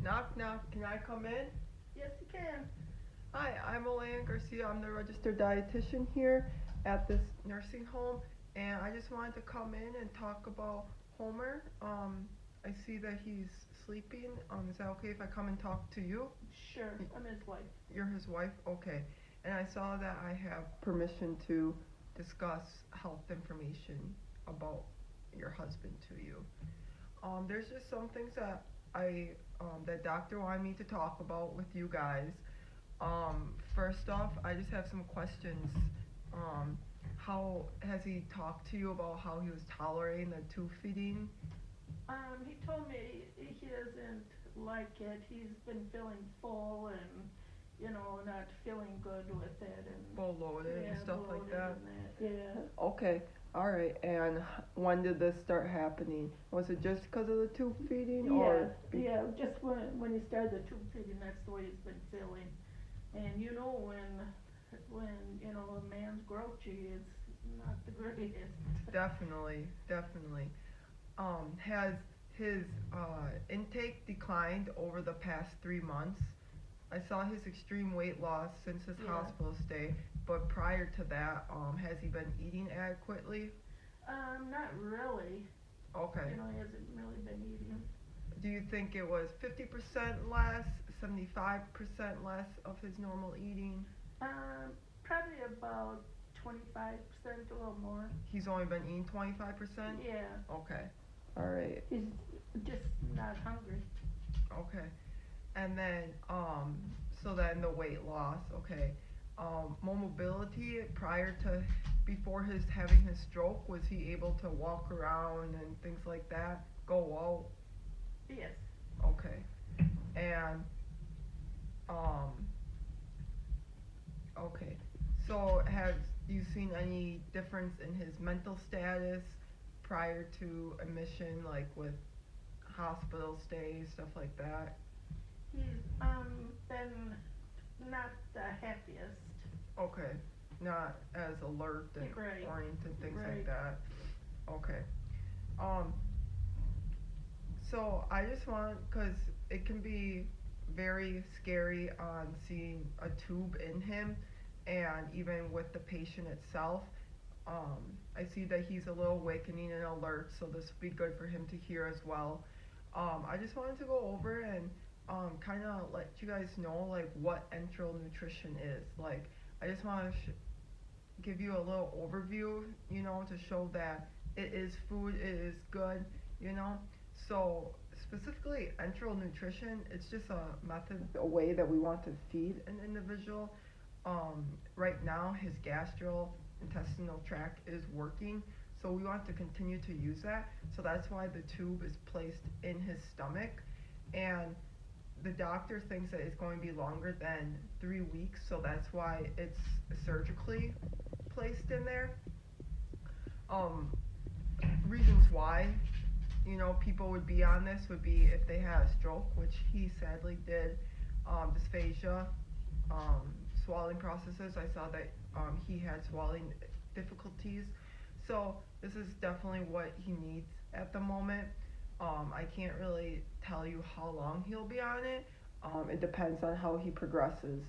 Knock, knock. Can I come in? Yes, you can. Hi, I'm Elaine Garcia. I'm the registered dietitian here at this nursing home, and I just wanted to come in and talk about Homer. I see that he's sleeping. Is that okay if I come and talk to you? Sure, Y- I'm his wife. You're his wife? Okay. And I saw that I have permission to discuss health information about your husband to you. There's just some things that that doctor wanted me to talk about with you guys. First off, I just have some questions. Um, how has he talked to you about how he was tolerating the tube feeding? He told me he doesn't like it. He's been feeling full and, not feeling good with it and, Full loaded and yeah, stuff like bloated that? and that. Yeah. Okay, alright. And when did this start happening? Was it just because of the tube feeding or? Yeah, just when he started the tube feeding, that's the way he's been feeling. And when a man's grouchy, it's not the greatest. Definitely, definitely. Has his intake declined over the past 3 months? I saw his extreme weight loss since his Yeah. hospital stay, but prior to that, has he been eating adequately? Not really. Okay. He hasn't really been eating. Do you think it was 50% less, 75% less of his normal eating? Probably about 25%, a little more. He's only been eating 25%? Yeah, Okay. Alright. he's just not hungry. Okay. And then, so then the weight loss, okay. Mobility prior to, before his having his stroke, was he able to walk around and things like that? Go out? Yes. Okay. And, um, okay. So have you seen any difference in his mental status prior to admission, like with hospital stays, stuff like that? He's been not the happiest. Okay, not as alert and Right. oriented, things like Right. that. Okay. Um, so I just want, cause it can be very scary on seeing a tube in him, and even with the patient itself. I see that he's a little awakening and alert, so this would be good for him to hear as well. I just wanted to go over and kind of let you guys know like what enteral nutrition is. Like, I just want to give you a little overview, to show that it is food, it is good, you know. So specifically enteral nutrition, it's just a method, a way that we want to feed an individual. Right now his gastrointestinal tract is working, so we want to continue to use that. So that's why the tube is placed in his stomach, and the doctor thinks that it's going to be longer than 3 weeks, so that's why it's surgically placed in there. Um, Reasons why, people would be on this would be if they had a stroke, which he sadly did, dysphagia, swallowing processes. I saw that he had swallowing difficulties. So this is definitely what he needs at the moment. I can't really tell you how long he'll be on it. It depends on how he progresses.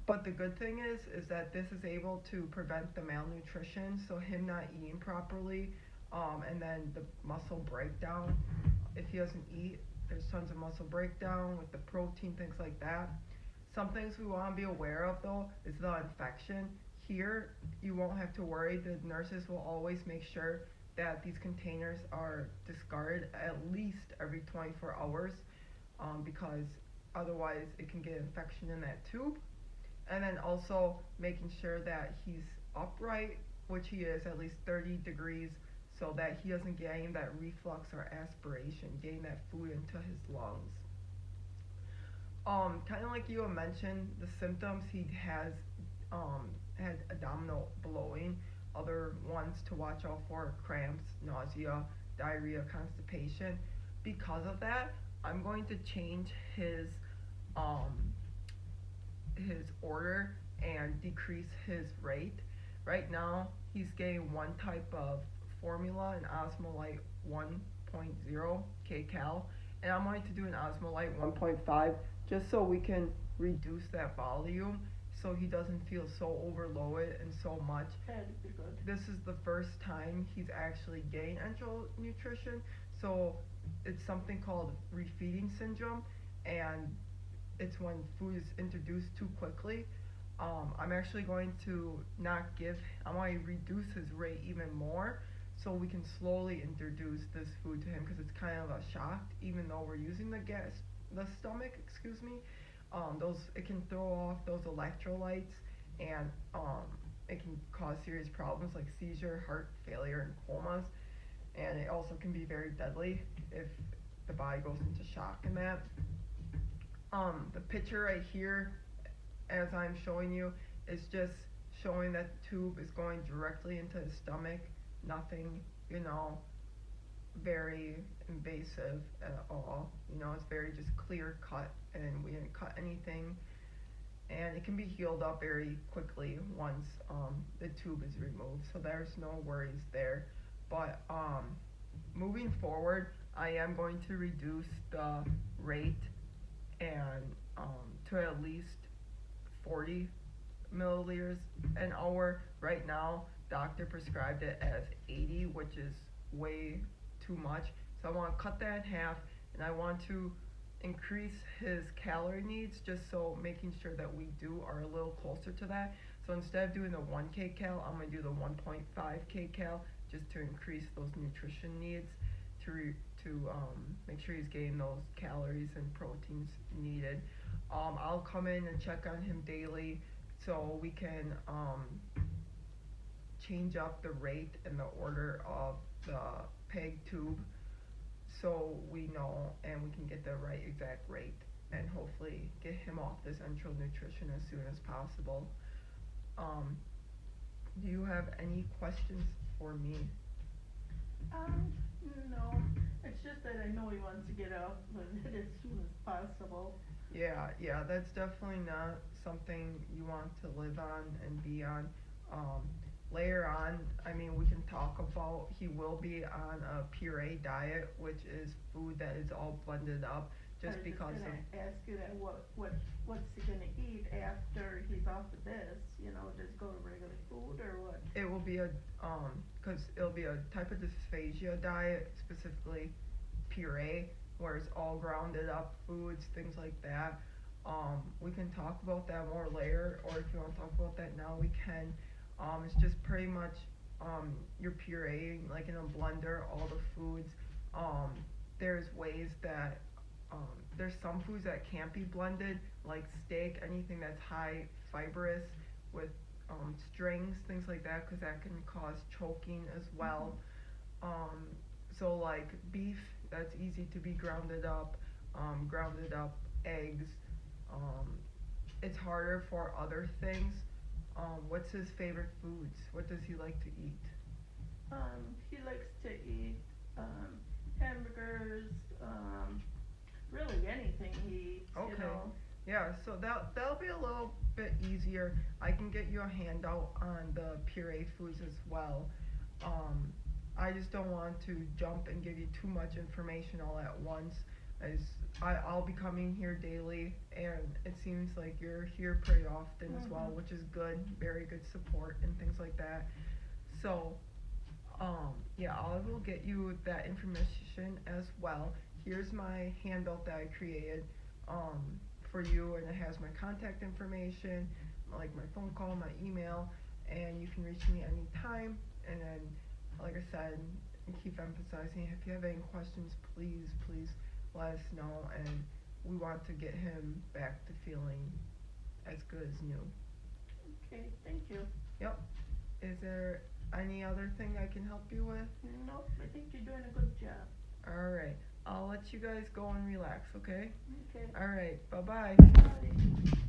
But the good thing is that this is able to prevent the malnutrition, so him not eating properly, and then the muscle breakdown. If he doesn't eat, there's tons of muscle breakdown with the protein, things like that. Some things we want to be aware of though is the infection. Here, you won't have to worry. The nurses will always make sure that these containers are discarded at least every 24 hours, because otherwise it can get infection in that tube. And then also making sure that he's upright, which he is at least 30 degrees, so that he doesn't get any of that reflux or aspiration, getting that food into his lungs. Kind of like you had mentioned, the symptoms he had abdominal blowing. Other ones to watch out for: cramps, nausea, diarrhea, constipation. Because of that, I'm going to change um, his order and decrease his rate. Right now, he's getting one type of formula, an Osmolite 1.0 kcal, and I'm going to do an osmolyte 1.5 just so we can reduce that volume so he doesn't feel so overloaded and so much. That'd be good. This is the first time he's actually getting enteral nutrition, so it's something called refeeding syndrome, and it's when food is introduced too quickly. I'm actually going to not give, I'm going to reduce his rate even more so we can slowly introduce this food to him because it's kind of a shock, even though we're using the stomach, excuse me. It can throw off those electrolytes, and it can cause serious problems like seizure, heart failure, and comas. And it also can be very deadly if the body goes into shock in that. The picture right here, as I'm showing you, is just showing that the tube is going directly into the stomach. Nothing, very invasive at all. It's very just clear cut, and we didn't cut anything. And it can be healed up very quickly once the tube is removed, so there's no worries there. But moving forward, I am going to reduce the rate and to at least 40 milliliters an hour. Right now, doctor prescribed it as 80, which is way too much. So I want to cut that in half, and I want to increase his calorie needs, just so making sure that we are a little closer to that. So instead of doing the 1 kcal, I'm going to do the 1.5 kcal, just to increase those nutrition needs, to make sure he's getting those calories and proteins needed. I'll come in and check on him daily so we can change up the rate and the order of the peg tube, so we know and we can get the right exact rate and hopefully get him off this enteral nutrition as soon as possible. Do you have any questions for me? No. It's just that I know he wants to get out of it as soon as possible. Yeah, that's definitely not something you want to live on and be on. Later on, we can talk about, he will be on a puree diet, which is food that is all blended up, just because I was just gonna ask you that, what's he gonna eat after he's off of this? Just go to regular food or what? it will be cause it'll be a type of dysphagia diet, specifically puree, where it's all grounded up foods, things like that. We can talk about that more later, or if you want to talk about that now, we can. It's just pretty much you're pureeing, like in a blender, all the foods. There's ways that there's some foods that can't be blended, like steak, anything that's high fibrous with strings, things like that, because that can cause choking as well. So like beef, that's easy to be grounded up eggs. It's harder for other things. What's his favorite foods? What does he like to eat? He likes to eat hamburgers, really anything he eats, Okay. Yeah, so that'll be a little bit easier. I can get you a handout on the puree foods as well. I just don't want to jump and give you too much information all at once, as I'll be coming here daily, and it seems like you're here pretty often as well, which is good, very good support and things like that. So, yeah, I will get you that information as well. Here's my handout that I created for you, and it has my contact information, like my phone call, my email, and you can reach me anytime. And then, like I said, and keep emphasizing, if you have any questions, please let us know, and we want to get him back to feeling as good as new. Okay, thank you. Yep. Is there any other thing I can help you with? Nope, I think you're doing a good job. Alright, I'll let you guys go and relax, okay? Okay. Alright, bye-bye. Bye.